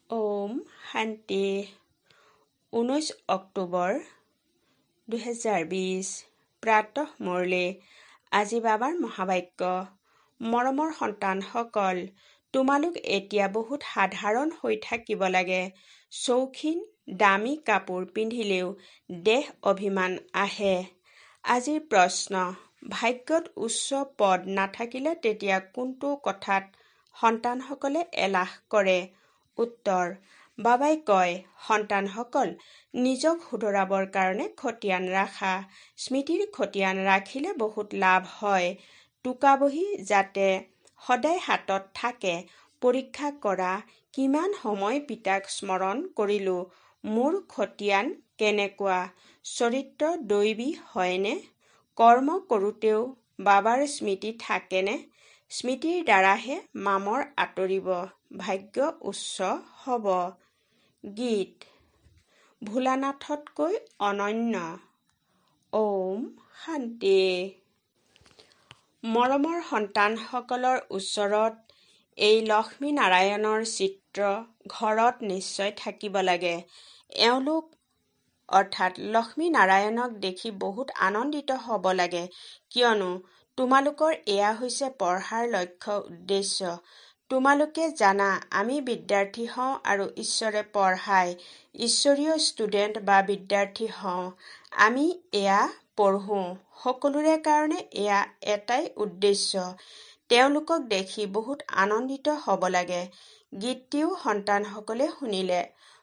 ওম শান্তি 19 অক্টোবৰ 2020 প্ৰাতঃ মুৰলী। আজি বাবাৰ মহাবাক্য। মৰমৰ সন্তানসকল, তোমালোক এতিয়া বহুত সাধাৰণ হৈ থাকিব লাগে। চৌখিন দামী কাপোৰ পিন্ধিলেও দেহ অভিমান আহে। আজিৰ প্ৰশ্ন, ভাগ্যত উচ্চ পদ নাথাকিলে তেতিয়া কোনটো কথাত সন্তানসকলে এলাহ কৰে? উত্তৰ, বাবাই কয়, সন্তানসকল, নিজক শুধৰাবৰ কাৰণে খতিয়ান ৰাখা। স্মৃতিৰ খতিয়ান ৰাখিলে বহুত লাভ হয়। টোকা বহী যাতে সদায় হাতত থাকে। পৰীক্ষা কৰা, কিমান সময় পিতাক স্মৰণ কৰিলো, মোৰ খতিয়ান কেনেকুৱা? চৰিত্ৰ দৈৱী হয়নে? কৰ্ম কৰোঁতেও বাবাৰ স্মৃতি থাকেনে? স্মৃতিৰ দ্বাৰাহে মামৰ আঁতৰিব, ভাগ্য উচ্চ হ'ব। গীত ভোলানাথতকৈ অনন্য। ওম শান্তি। মৰমৰ সন্তানসকলৰ ওচৰত এই লক্ষ্মীনাৰায়ণৰ চিত্ৰ ঘৰত নিশ্চয় থাকিব লাগে। এওঁলোক অৰ্থাৎ লক্ষ্মীনাৰায়ণক দেখি বহুত আনন্দিত হ'ব লাগে, কিয়নো তোমালোকৰ এয়া হৈছে পঢ়াৰ লক্ষ্য উদ্দেশ্য। তোমালোকে জানা, আমি বিদ্যাৰ্থী হওঁ আৰু ঈশ্বৰে পঢ়ায়। ঈশ্বৰীয় ষ্টুডেণ্ট বা বিদ্যাৰ্থী হওঁ। আমি এয়া পঢ়োঁ। সকলোৰে কাৰণে এয়া এটাই উদ্দেশ্য। তেওঁলোকক দেখি বহুত আনন্দিত হ'ব লাগে। গীতটিও সন্তানসকলে শুনিলে।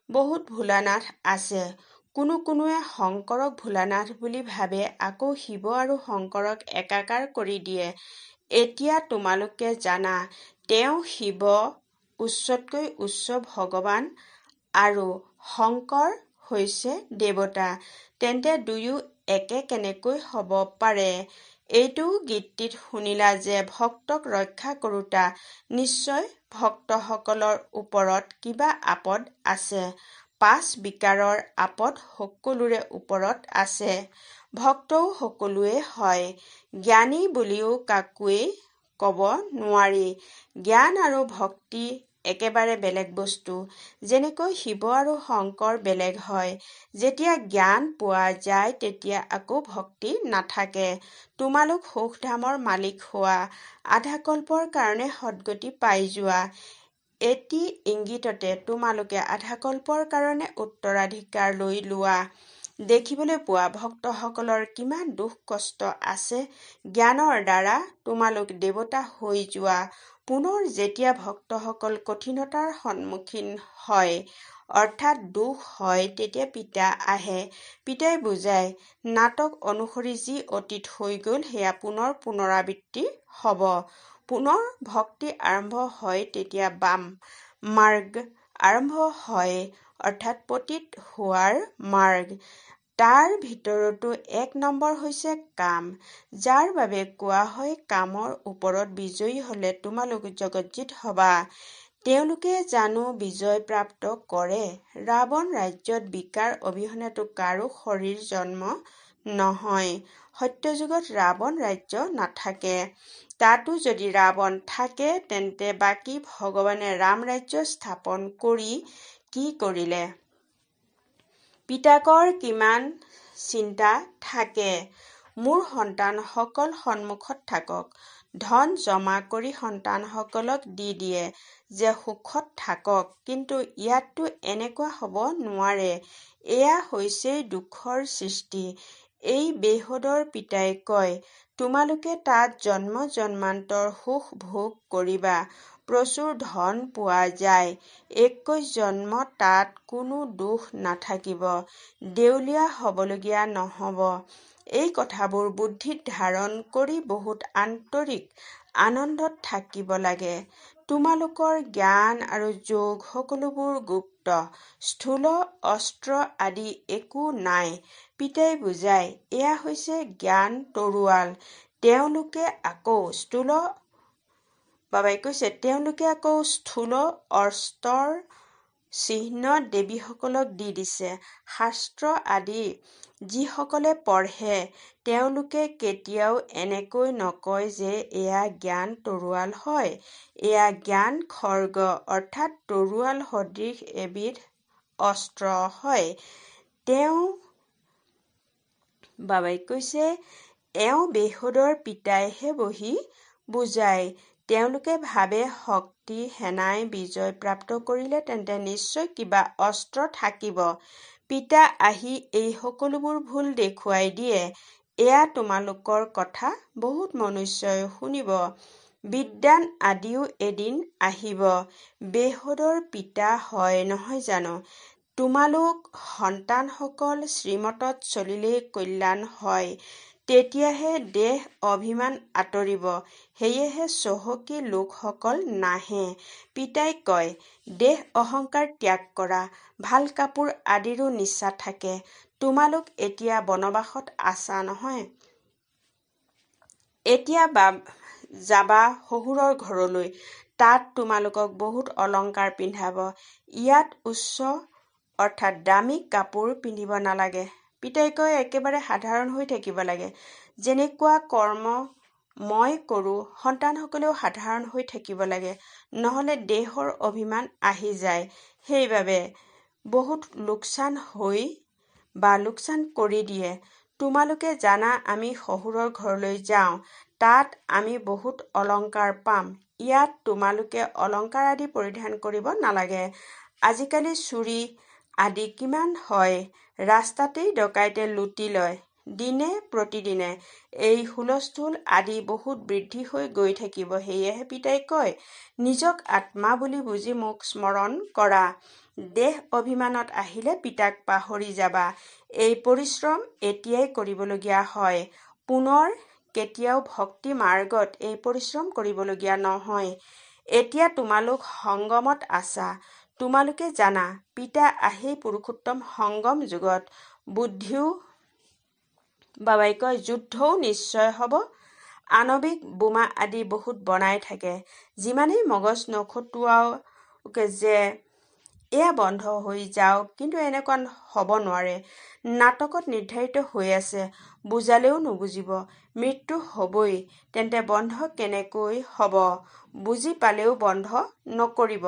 বহুত ভোলানাথ আছে। কোনোৱে শংকৰক ভোলানাথ বুলি ভাবে, আকৌ শিৱ আৰু শংকৰক একাকাৰ কৰি দিয়ে। এতিয়া তোমালোকে জানা, তেওঁ শিৱ উচ্চতকৈ উচ্চ ভগৱান আৰু শংকৰ হৈছে দেৱতা। তেন্তে দুয়ো একে কেনেকৈ হ'ব পাৰে? এইটোও গীতটিত শুনিলা যে ভক্তক ৰক্ষা কৰোঁতা নিশ্চয় ভক্তসকলৰ ওপৰত কিবা আপদ আছে। 5 বিকাৰৰ আপদ সকলোৰে ওপৰত আছে। ভক্তও সকলোৱে হয়। জ্ঞানী বুলিও কাকোৱেই ক'ব নোৱাৰি। জ্ঞান আৰু ভক্তি একেবাৰে বেলেগ বস্তু। যেনেকৈ শিৱ আৰু শংকৰ বেলেগ হয়। যেতিয়া জ্ঞান পোৱা যায় তেতিয়া আকৌ ভক্তি নাথাকে। তোমালোক সুখধামৰ মালিক হোৱা, আধাকল্পৰ কাৰণে সদ্গতি পাই যোৱা। এটি ইংগিততে তোমালোকে আধাকল্পৰ কাৰণে উত্তৰাধিকাৰ লৈ লোৱা। দেখিবলৈ পোৱা ভক্তসকলৰ কিমান দুখ কষ্ট আছে। জ্ঞানৰ দ্বাৰা তোমালোক দেৱতা হৈ যোৱা। পুনৰ যেতিয়া ভক্তসকল কঠিনতাৰ সন্মুখীন হয়, অৰ্থাৎ দুখ হয়, তেতিয়া পিতা আহে। পিতাই বুজায়, নাটক অনুসৰি যি অতীত হৈ গ'ল সেয়া পুনৰ পুনৰাবৃত্তি হ'ব। পুনৰ ভক্তি আৰম্ভ হয়, তেতিয়া বাম মাৰ্গ আৰম্ভ হয়, অৰ্থাৎ পতিত হোৱাৰ মাৰ্গ। তাৰ ভিতৰতো 1 নম্বৰ হৈছে কাম, যাৰ বাবে কোৱা হয় কামৰ ওপৰত বিজয়ী হ'লে তোমালোক জগজ্জীত হ'বা। তেওঁলোকে জানো বিজয় প্ৰাপ্ত কৰে? ৰাৱণ ৰাজ্যত বিকাৰ অবিহনেতো কাৰো শৰীৰ জন্ম নহয়। সত্যযুগত ৰাৱণ ৰাজ্য নাথাকে। তাতো যদি ৰাৱণ থাকে, তেন্তে বাকী ভগৱানে ৰাম ৰাজ্য স্থাপন কৰি কি কৰিলে? পিতাকৰ কিমান চিন্তা থাকে। মোৰ সন্তানসকল সন্মুখত থাকক। ধন জমা কৰি সন্তানসকলক দি দিয়ে যে সুখত থাকক। কিন্তু ইয়াততো এনেকুৱা হ'ব নোৱাৰে। এয়া হৈছেই দুখৰ সৃষ্টি। এই বেহদৰ পিতাই কয়, তোমালোকে তাত জন্ম জন্মান্তৰ সুখ ভোগ কৰিবা। প্ৰচুৰ ধন পোৱা যায়। 21 জন্ম তাত কোনো দুখ নাথাকিব। দেউলীয়া হ'বলগীয়া নহ'ব। এই কথাবোৰ বুদ্ধিত ধাৰণ কৰি বহুত আন্তৰিক আনন্দত থাকিব লাগে। তোমালোকৰ জ্ঞান আৰু যোগ সকলোবোৰ গুপ্ত। স্থূল অস্ত্ৰ আদি একো নাই। পিতাই বুজায়, এয়া হৈছে জ্ঞান তৰোৱাল। তেওঁলোকে আকৌ স্থূল অস্ত্ৰৰ চিহ্ন দেৱীসকলক দি দিছে। শাস্ত্ৰ আদি যিসকলে পঢ়ে তেওঁলোকে কেতিয়াও এনেকৈ নকয় যে এয়া জ্ঞান তৰোৱাল হয়। এয়া জ্ঞান খড়গ অৰ্থাৎ তৰোৱাল সদৃশ এবিধ অস্ত্ৰ হয়। বাবাই কৈছে এওঁ বেহুদৰ পিতাইহে বহি বুজায়। তেওঁলোকে ভাবে শক্তি সেনাই বিজয় প্ৰাপ্ত কৰিলে তেন্তে নিশ্চয় কিবা অস্ত্ৰ থাকিব। পিতা আহি এই সকলোবোৰ ভুল দেখুৱাই দিয়ে। এয়া তোমালোকৰ কথা বহুত মনুষ্যই শুনিব। বিদ্বান আদিও এদিন আহিব। বেহুদৰ পিতা হয় নহয় জানো? তোমালোক সন্তানসকল শ্ৰীমতত চলিলেই কল্যাণ হয়। তেতিয়াহে দেহ অভিমান আঁতৰিব। সেয়েহে চহকী লোকসকল নাহে। পিতাই কয় দেহ অহংকাৰ ত্যাগ কৰা। ভাল কাপোৰ আদিৰো নিচা থাকে। তোমালোক এতিয়া বনবাসত আছা নহয়? এতিয়া যাবা শহুৰৰ ঘৰলৈ। তাত তোমালোকক বহুত অলংকাৰ পিন্ধাব। ইয়াত উচ্চ অৰ্থাৎ দামী কাপোৰ পিন্ধিব নালাগে। পিতাই কয় একেবাৰে সাধাৰণ হৈ থাকিব লাগে। যেনেকুৱা কৰ্ম মই কৰোঁ সন্তানসকলেও সাধাৰণ হৈ থাকিব লাগে। নহ'লে দেহৰ অভিমান আহি যায়। সেইবাবে বহুত লোকচান কৰি দিয়ে। তোমালোকে জানা আমি শহুৰৰ ঘৰলৈ যাওঁ। তাত আমি বহুত অলংকাৰ পাম। ইয়াত তোমালোকে অলংকাৰ আদি পৰিধান কৰিব নালাগে। আজিকালি চুৰি আদি কিমান হয়। ৰাস্তাতেই ডকাইতে লুটি লয়। দিনে প্ৰতিদিনে এই হুলস্থুল আদি বহুত বৃদ্ধি হৈ গৈ থাকিব। সেয়েহে পিতাই কয় নিজক আত্মা বুলি বুজি মোক স্মৰণ কৰা। দেহ অভিমানত আহিলে পিতাক পাহৰি যাবা। এই পৰিশ্ৰম এতিয়াই কৰিবলগীয়া হয়। পুনৰ কেতিয়াও ভক্তি মাৰ্গত এই পৰিশ্ৰম কৰিবলগীয়া নহয়। এতিয়া তোমালোক সংগমত আছা। তোমালোকে জানা পিতা আহি পুৰুষোত্তম সংগম যুগত বাবাই কয় যুদ্ধও নিশ্চয় হ'ব। আণৱিক বোমা আদি বহুত বনাই থাকে। যিমানেই মগজ নখটুৱাওক যে এয়া বন্ধ হৈ যাওক, কিন্তু এনেকুৱা হ'ব নোৱাৰে। নাটকত নিৰ্ধাৰিত হৈ আছে। বুজালেও নুবুজিব। মৃত্যু হ'বই। তেন্তে বন্ধ কেনেকৈ হ'ব? বুজি পালেও বন্ধ নকৰিব।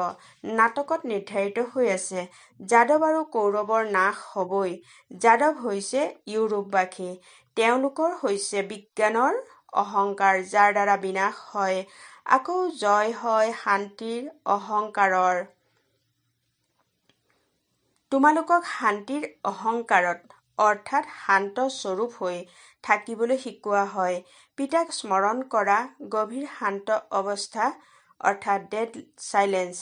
নাটকত নিৰ্ধাৰিত হৈ আছে। যাদৱ আৰু কৌৰৱৰ নাশ হ'বই। যাদৱ হৈছে ইউৰোপবাসী। তেওঁলোকৰ হৈছে বিজ্ঞানৰ অহংকাৰ, যাৰ দ্বাৰা বিনাশ হয়, আকৌ জয় হয় শান্তিৰ অহংকাৰৰ। তোমালোকক শান্তিৰ অহংকাৰত অৰ্থাৎ শান্ত স্বৰূপ হৈ থাকিবলৈ শিকোৱা হয়। পিতাক স্মৰণ কৰা গভীৰ শান্ত অৱস্থা অৰ্থাৎ ডেড চাইলেন্স।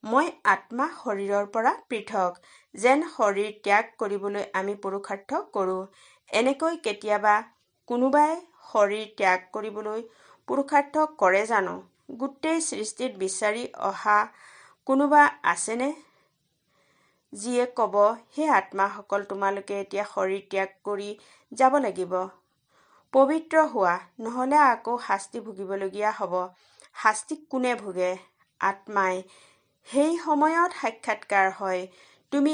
মই আত্মা শৰীৰৰ পৰা পৃথক। যেন শৰীৰ ত্যাগ কৰিবলৈ আমি পুৰুষাৰ্থ কৰোঁ। এনেকৈ কেতিয়াবা কোনোবাই শৰীৰ ত্যাগ কৰিবলৈ পুৰুষাৰ্থ কৰে জানো? গোটেই সৃষ্টিত বিচাৰি অহা কোনোবা আছেনে যিয়ে ক'ব হে আত্মাসকল তোমালোকে এতিয়া শৰীৰ ত্যাগ কৰি যাব লাগিব। পবিত্ৰ হোৱা, নহ'লে আকৌ শাস্তি ভুগিবলগীয়া হ'ব। শাস্তি কোনে ভোগে? আত্মাই। সেই সময়ত সাক্ষাৎকাৰ হয়। তুমি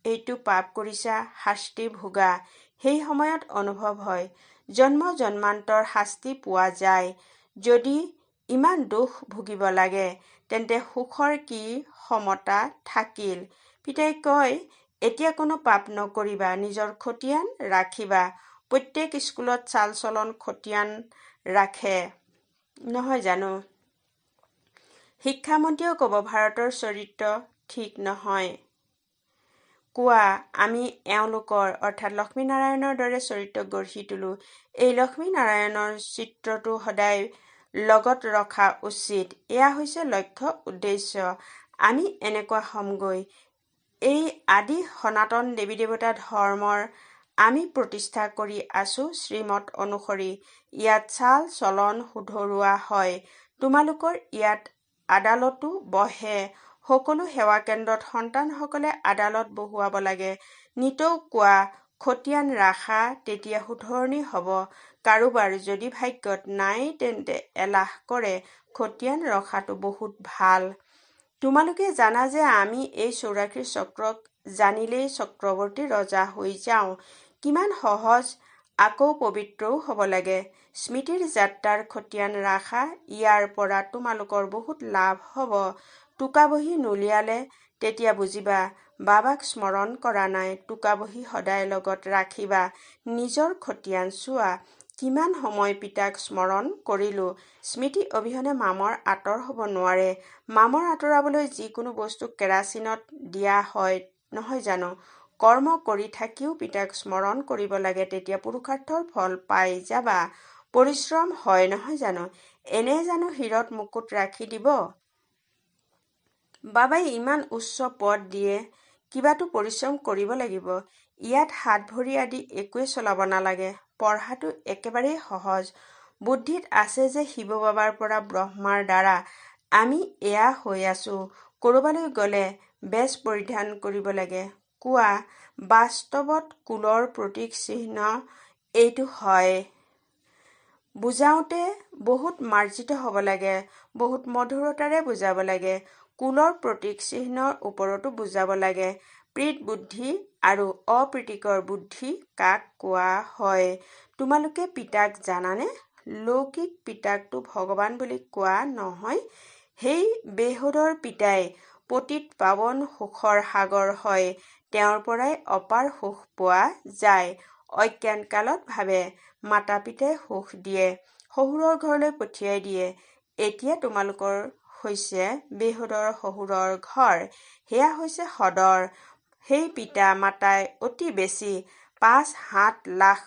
এইটো পাপ কৰিছা, শাস্তি ভোগা। সেই সময়ত অনুভৱ হয়। জন্ম জন্মান্তৰ শাস্তি পোৱা যায়। যদি ইমান দুখ ভুগিব লাগে তেন্তে সুখৰ কি সমতা থাকিল? পিতাই কয় এতিয়া কোনো পাপ নকৰিবা, নিজৰ খতিয়ান ৰাখিবা। প্ৰত্যেক স্কুলত চাল চলন খতিয়ান ৰাখে নহয় জানো? শিক্ষামন্ত্ৰীয়েও ক'ব ভাৰতৰ চৰিত্ৰ ঠিক নহয়। কোৱা আমি এওঁলোকৰ অৰ্থাৎ লক্ষ্মীনাৰায়ণৰ দৰে চৰিত্ৰ গঢ়ি তোলো। এই লক্ষ্মীনাৰায়ণৰ চিত্ৰটো সদায় লগত ৰখা উচিত। এয়া হৈছে লক্ষ্য উদ্দেশ্য। আমি এনেকুৱা হ'মগৈ। এই আদি সনাতন দেৱী দেৱতা ধৰ্মৰ আমি প্ৰতিষ্ঠা কৰি আছো শ্ৰীমত অনুসৰি। ইয়াত চাল চলন শুধৰোৱা হয়। তোমালোকৰ ইয়াত আদালতো বহে। সকলো সেৱা কেন্দ্ৰত সন্তানসকলে আদালত বহুৱাব লাগে। নিতৌ কোৱা খতিয়ান ৰাখা, তেতিয়া শুধৰণি হ'ব। কাৰোবাৰ যদি ভাগ্যত নাই তেন্তে এলাহ কৰে। খতিয়ান ৰখাটো বহুত ভাল। তোমালোকে জানা যে আমি এই 84 চক্ৰক জানিলেই চক্ৰৱৰ্তী ৰজা হৈ যাওঁ। কিমান সহজ, আকৌ পবিত্ৰও হ'ব লাগে। স্মৃতিৰ যাত্ৰাৰ খতিয়ান ৰাখা, ইয়াৰ পৰা তোমালোকৰ বহুত লাভ হ'ব। টোকাবহী নুলিয়ালে তেতিয়া বুজিবা বাবাক স্মৰণ কৰা নাই। টোকাবহী সদায় লগত ৰাখিবা। নিজৰ খতিয়ান চোৱা, কিমান সময় পিতাক স্মৰণ কৰিলোঁ। স্মৃতি অবিহনে মামৰ আঁতৰ হ'ব নোৱাৰে। মামৰ আঁতৰাবলৈ যিকোনো বস্তু কেৰাচিনত দিয়া হয় নহয় জানো? কৰ্ম কৰি থাকিও পিতাক স্মৰণ কৰিব লাগে, তেতিয়া পুৰুষাৰ্থৰ ফল পাই যাবা। পৰিশ্ৰম হয় নহয় জানো? এনে জানো শিৰত মুকুট ৰাখি দিব? বাবাই ইমান উচ্চ পদ দিয়ে, কিবাতো পৰিশ্ৰম কৰিব লাগিব। ইয়াত হাত ভৰি আদি একোৱে চলাব নালাগে। পঢ়াটো একেবাৰেই সহজ। বুদ্ধিত আছে যে শিৱ বাবাৰ পৰা ব্ৰহ্মাৰ দ্বাৰা আমি এয়া হৈ আছো। কৰবালৈ গ'লে বেশ পৰিধান কৰিব লাগে। কোৱা, বাস্তৱত কুলৰ প্ৰতীক চিহ্ন এইটো হয়। বুজাওঁতে বহুত মাৰ্জিত হ'ব লাগে, বহুত মধুৰতাৰে বুজাব লাগে। কুলৰ প্ৰতীক চিহ্নৰ ওপৰতো বুজাব লাগে। প্ৰীত বুদ্ধি আৰু অপ্ৰীতিকৰ বুদ্ধি কাক কোৱা হয়? তোমালোকে পিতাক জানানে? লৌকিক পিতাকতো ভগৱান বুলি কোৱা নহয়। সেই বেহুদৰ পিতাই পতিত পাৱন সুখৰ সাগৰ হয়। তেওঁৰ পৰাই অপাৰ সুখ পোৱা যায়। অজ্ঞান কালত ভাবে মাতা পিতাই সুখ দিয়ে, শহুৰৰ ঘৰলৈ পঠিয়াই দিয়ে। এতিয়া তোমালোকৰ হৈছে বেহুদৰ শহুৰৰ ঘৰ। সেয়া হৈছে সদৰ। সেই পিতা মাতাই অতি বেছি ৫-৭ লাখ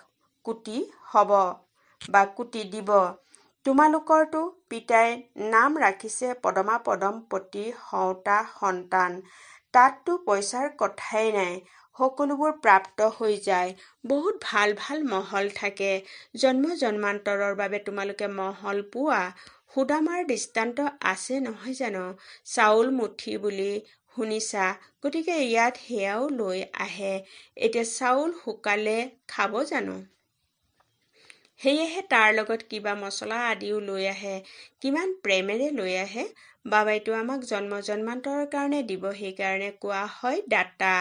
কোটি হ'ব বা কোটি দিব। তোমালোকৰতো পিতাই নাম ৰাখিছে পদমা পদমপতি হওঁতা সন্তান। তাততো পইচাৰ কথাই নাই। সকলোবোৰ প্ৰাপ্ত হৈ যায়। বহুত ভাল ভাল মহল থাকে। জন্ম জন্মান্তৰৰ বাবে তোমালোকে মহল পোৱা। সুদামাৰ দৃষ্টান্ত আছে নহয় জানো? চাউল মুঠি বুলি শুনিছা, গতিকে ইয়াত সেয়াও লৈ আহে। এতিয়া চাউল শুকালে খাব জানো? সেয়েহে তাৰ লগত কিবা মছলা আদিও লৈ আহে। কিমান প্ৰেমেৰে লৈ আহে। বাবাইতো আমাক জন্ম জন্মান্তৰৰ কাৰণে দিব, সেইকাৰণে কোৱা হয় দাতা।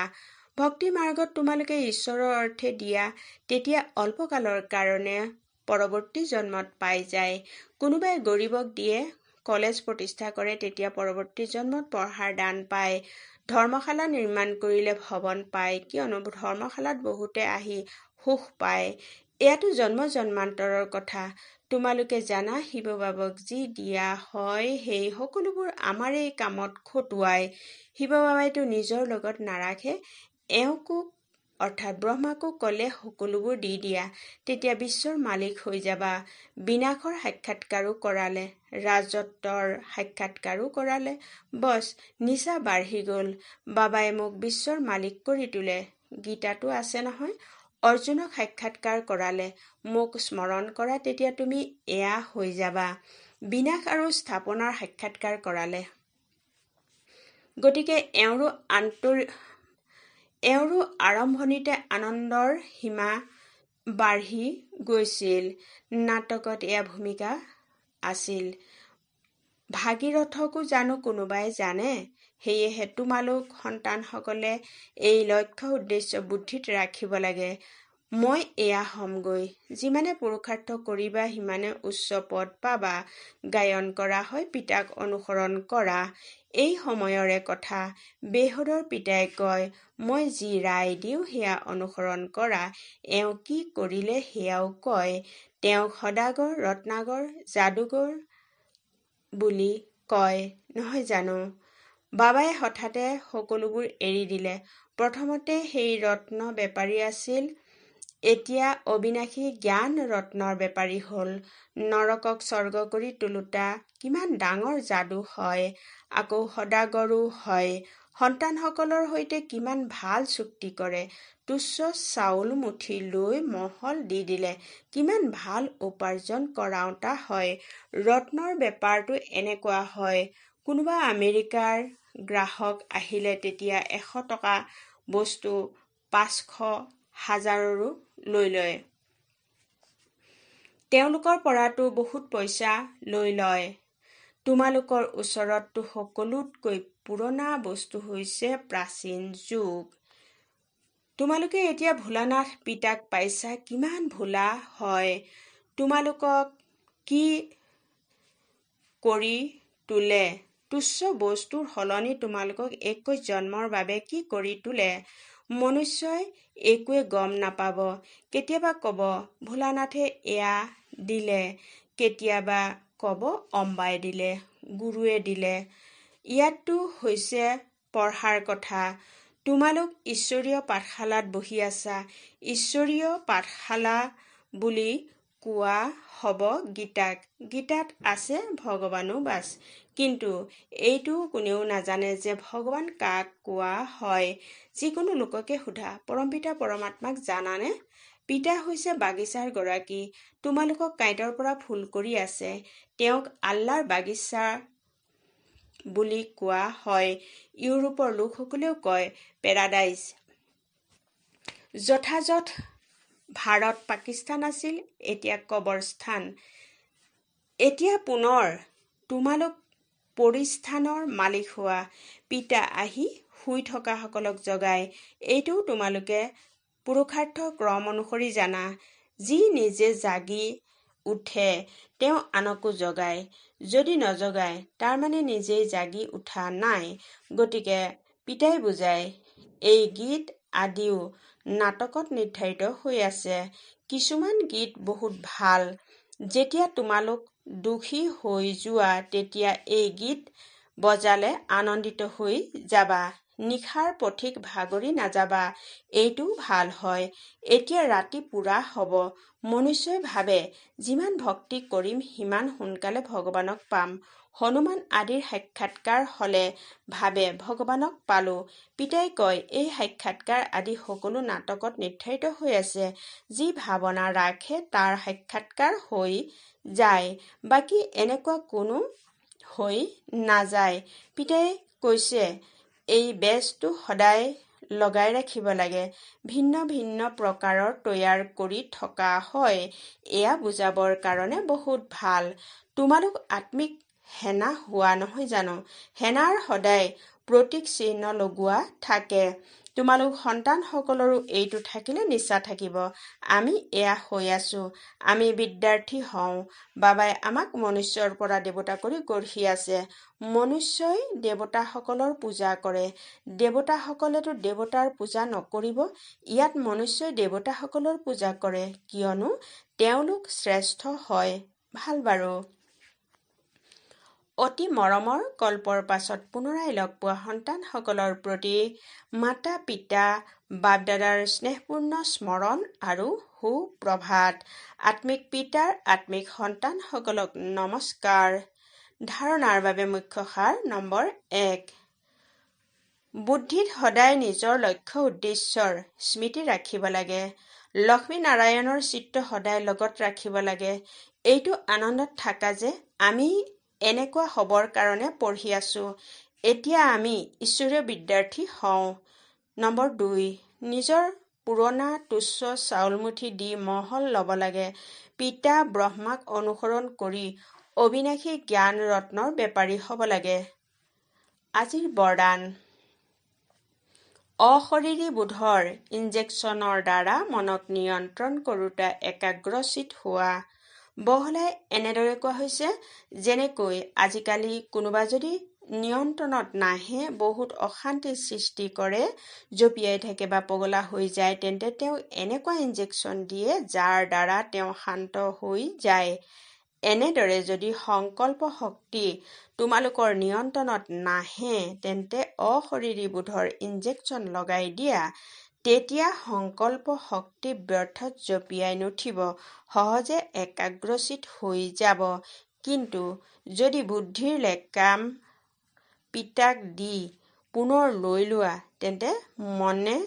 ভক্তি মাৰ্গত তোমালোকে ঈশ্বৰৰ অৰ্থে দিয়া, তেতিয়া অল্পকালৰ কাৰণে পৰৱৰ্তী জন্মত পাই যায়। কোনোবাই গৰীবক দিয়ে, কলেজ প্ৰতিষ্ঠা কৰে, তেতিয়া পৰৱৰ্তী জন্মত পঢ়াৰ দান পায়। ধৰ্মশালা নিৰ্মাণ কৰিলে ভৱন পায়, কিয়নো ধৰ্মশালাত বহুতে আহি সুখ পায়। এয়াতো জন্ম জন্মান্তৰৰ কথা। তোমালোকে জানা শিৱ বাবাক যি দিয়া হয় সেই সকলোবোৰ আমাৰেই কামত খটুৱাই। শিৱ বাবাইতো নিজৰ লগত নাৰাখে। এওঁকো অৰ্থাৎ ব্ৰহ্মাকো ক'লে সকলোবোৰ দি দিয়া, তেতিয়া বিশ্বৰ মালিক হৈ যাবা। বিনাশৰ সাক্ষাৎকাৰো কৰালে, ৰাজত্বৰ সাক্ষাৎকাৰো কৰালে, বছ নিচা বাঢ়ি গ'ল। বাবাই মোক বিশ্বৰ মালিক কৰি তোলে। গীতাতো আছে নহয়, অৰ্জুনক সাক্ষাৎকাৰ কৰালে, মোক স্মৰণ কৰা, তেতিয়া তুমি এয়া হৈ যাবা। বিনাশ আৰু স্থাপনাৰ সাক্ষাৎকাৰ কৰালে। গতিকে এওঁৰো আৰম্ভণিতে আনন্দৰ সীমা বাঢ়ি গৈছিল। নাটকত এয়া ভূমিকা আছিল। ভাগীৰথকো জানো কোনোবাই জানে? সেয়েহে তোমালোক সন্তানসকলে এই লক্ষ্য উদ্দেশ্য বুদ্ধিত ৰাখিব লাগে। মই এয়া হ'মগৈ। যিমানে পুৰুষাৰ্থ কৰিবা সিমানে উচ্চ পদ পাবা। গায়ন কৰা হয়, পিতাক অনুসৰণ কৰা। এই সময়ৰে কথা। বেহুদৰ পিতাই কয়, মই যি ৰায় দিওঁ সেয়া অনুসৰণ কৰা। এওঁ কি কৰিলে সেয়াও কয়। তেওঁক সদাগৰ, ৰত্নাকৰ, যাদুকৰ বুলি কয় নহয় জানো? বাবাই হঠাতে সকলোবোৰ এৰি দিলে। প্ৰথমতে সেই ৰত্ন বেপাৰী আছিল, এতিয়া অবিনাশী জ্ঞান ৰত্নৰ বেপাৰী হ'ল। নৰকক স্বৰ্গ কৰি তোলোতা কিমান ডাঙৰ যাদু হয়। আকৌ সদাগৰো হয়। সন্তানসকলৰ সৈতে কিমান ভাল চুক্তি কৰে। তুচ্ছ চাউল মুঠি লৈ মহল দি দিলে, কিমান ভাল উপাৰ্জন কৰাওঁতা হয়। ৰত্নৰ বেপাৰটো এনেকুৱা হয়, কোনোবা আমেৰিকাৰ গ্ৰাহক আহিলে তেতিয়া 100 টকা বস্তু 500,000ৰো লৈ লয়। তেওঁলোকৰ পৰাতো বহুত পইচা লৈ লয়। তোমালোকৰ ওচৰততো সকলোতকৈ পুৰণা বস্তু হৈছে প্ৰাচীন যুগ। তোমালোকে এতিয়া ভোলানাথ পিতাক পাইছা, কিমান ভোলা হয়। তোমালোকক কি কৰি তোলে? তুচ্ছ বস্তুৰ সলনি তোমালোকক 21 জন্মৰ বাবে কি কৰি তোলে? মনুষ্যই একোৱে গম নাপাব। কেতিয়াবা কব ভোলানাথে এয়া দিলে, কেতিয়াবা কব অম্বাই দিলে, গুৰুৱে দিলে। ইয়াততো হৈছে পঢ়াৰ কথা। তোমালোক ঈশ্বৰীয় পাঠশালাত বহি আছা। ঈশ্বৰীয় পাঠশালা বুলি কোৱা হব গীতাক। গীতাত আছে ভগৱানুবাচ। কিন্তু এইটো কোনেও নাজানে যে ভগৱান কাক কোৱা হয়। যিকোনো লোককে সোধা, পৰমপিতা পৰমাত্মাক জানানে? পিতা হৈছে বাগিচাৰ গৰাকী। তোমালোকক কাঁইটৰ পৰা ফুল কৰি আছে। তেওঁক আল্লাৰ বাগিচা বুলি কোৱা হয়। ইউৰোপৰ লোকসকলেও কয় পেৰাডাইজ। যথাযথ ভাৰত পাকিস্তান আছিল, এতিয়া কবৰস্থান। এতিয়া পুনৰ তোমালোক পৰিস্থানৰ মালিক হোৱা। পিতা আহি শুই থকাসকলক জগায়। এইটোও তোমালোকে পুৰুষাৰ্থ ক্ৰম অনুসৰি জানা। যি নিজে জাগি উঠে তেওঁ আনকো জগায়। যদি নজগায় তাৰমানে নিজেই জাগি উঠা নাই। গতিকে পিতাই বুজায়। এই গীত আদিও নাটকত নিৰ্ধাৰিত হৈ আছে। কিছুমান গীত বহুত ভাল। যেতিয়া তোমালোক দুখী হৈ যোৱা তেতিয়া এই গীত বজালে আনন্দিত হৈ যাবা। নিশাৰ পথিক ভাগৰি নাযাবা। এইটোও ভাল হয়। এতিয়া ৰাতি পুৰা হব। মনুষ্যই ভাবে যিমান ভক্তি কৰিম সিমান সোনকালে ভগৱানক পাম। হনুমান আদিৰ সাক্ষাৎকাৰ হলে ভাবে ভগৱানক পালো। পিতাই কয় এই সাক্ষাৎকাৰ আদি সকলো নাটকত নিৰ্ধাৰিত হৈ আছে। যি ভাৱনা ৰাখে তাৰ সাক্ষাৎকাৰ হৈ যায়, বাকী এনেকুৱা কোনো হৈ নাযায়। পিতাই কৈছে এই বেজটো সদায় লগাই ৰাখিব লাগে। ভিন্ন ভিন্ন প্ৰকাৰৰ তৈয়াৰ কৰি থকা হয়। এয়া বুজাবৰ কাৰণে বহুত ভাল। তোমালোক আত্মিক হেনা হোৱা নহয় জানো? হেনাৰ সদায় প্ৰতীক চিহ্ন লগোৱা থাকে। তোমালোক সন্তানসকলৰো এইটো থাকিলে নিশ্চয় থাকিব। আমি এয়া হৈ আছো। আমি বিদ্যাৰ্থী হওঁ। বাবাই আমাক মনুষ্যৰ পৰা দেৱতা কৰি গঢ়ি আছে। মনুষ্যই দেৱতাসকলৰ পূজা কৰে। দেৱতাসকলেতো দেৱতাৰ পূজা নকৰিব। ইয়াত মনুষ্যই দেৱতাসকলৰ পূজা কৰে, কিয়নো তেওঁলোক শ্ৰেষ্ঠ হয়। ভাল বাৰু। অতি মৰমৰ কল্পৰ পাছত পুনৰাই লগ পোৱা সন্তানসকলৰ প্ৰতি মাতা পিতা বাপ-দাদাৰ স্নেহপূৰ্ণ স্মৰণ আৰু সুপ্ৰভাত। আত্মিক পিতাৰ আত্মিক সন্তানসকলক নমস্কাৰ। ধাৰণাৰ বাবে মুখ্য সাৰ নম্বৰ 1। বুদ্ধিত সদায় নিজৰ লক্ষ্য উদ্দেশ্যৰ স্মৃতি ৰাখিব লাগে। লক্ষ্মীনাৰায়ণৰ চিত্ৰ সদায় লগত ৰাখিব লাগে। এইটো আনন্দত থাকা যে আমি এনেকুৱা হবৰ কাৰণে পঢ়ি আছো। এতিয়া আমি ঈশ্বৰীয় বিদ্যাৰ্থী হওঁ। নম্বৰ 2। নিজৰ পুৰণা তুচ্ছ চাউলমুঠি দি মহল ল'ব লাগে। পিতা ব্ৰহ্মাক অনুসৰণ কৰি অবিনাশী জ্ঞান ৰত্নৰ বেপাৰী হ'ব লাগে। আজিৰ বৰদান। অশৰীৰী বোধৰ ইনজেকশ্যনৰ দ্বাৰা মনক নিয়ন্ত্ৰণ কৰোঁতা একাগ্ৰচিত হোৱা। বহলাই এনেদৰে কোৱা হৈছে, যেনেকৈ আজিকালি কোনোবা যদি নিয়ন্ত্ৰণত নাহে বহুত অশান্তিৰ সৃষ্টি কৰে, জঁপিয়াই থাকে বা পগলা হৈ যায়, তেন্তে তেওঁ এনেকুৱা ইনজেকশ্যন দিয়ে যাৰ দ্বাৰা তেওঁ শান্ত হৈ যায়। এনেদৰে যদি সংকল্প শক্তি তোমালোকৰ নিয়ন্ত্ৰণত নাহে তেন্তে অশৰীৰী বোধৰ ইনজেকশ্যন লগাই দিয়া। তেতিয়া সংকল্প শক্তি ব্যৰ্থত জঁপিয়াই নুঠিব, সহজে একাগ্ৰচিত হৈ যাব। কিন্তু যদি বুদ্ধিৰ লেকাম পিতাক দি পুনৰ লৈ লোৱা তেন্তে মনে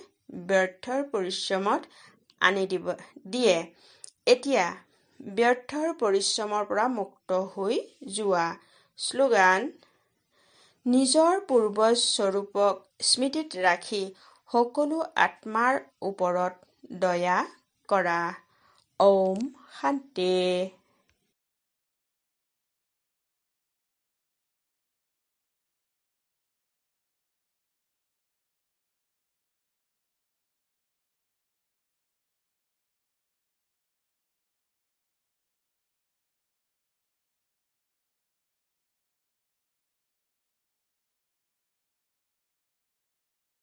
ব্যৰ্থৰ পৰিশ্ৰমত আনি দিয়ে। এতিয়া ব্যৰ্থৰ পৰিশ্ৰমৰ পৰা মুক্ত হৈ যোৱা। শ্লোগান: নিজৰ পূৰ্বস্বৰূপক স্মৃতিত ৰাখি সকলো আত্মাৰ ওপৰত দয়া কৰা। ঔম শান্তি।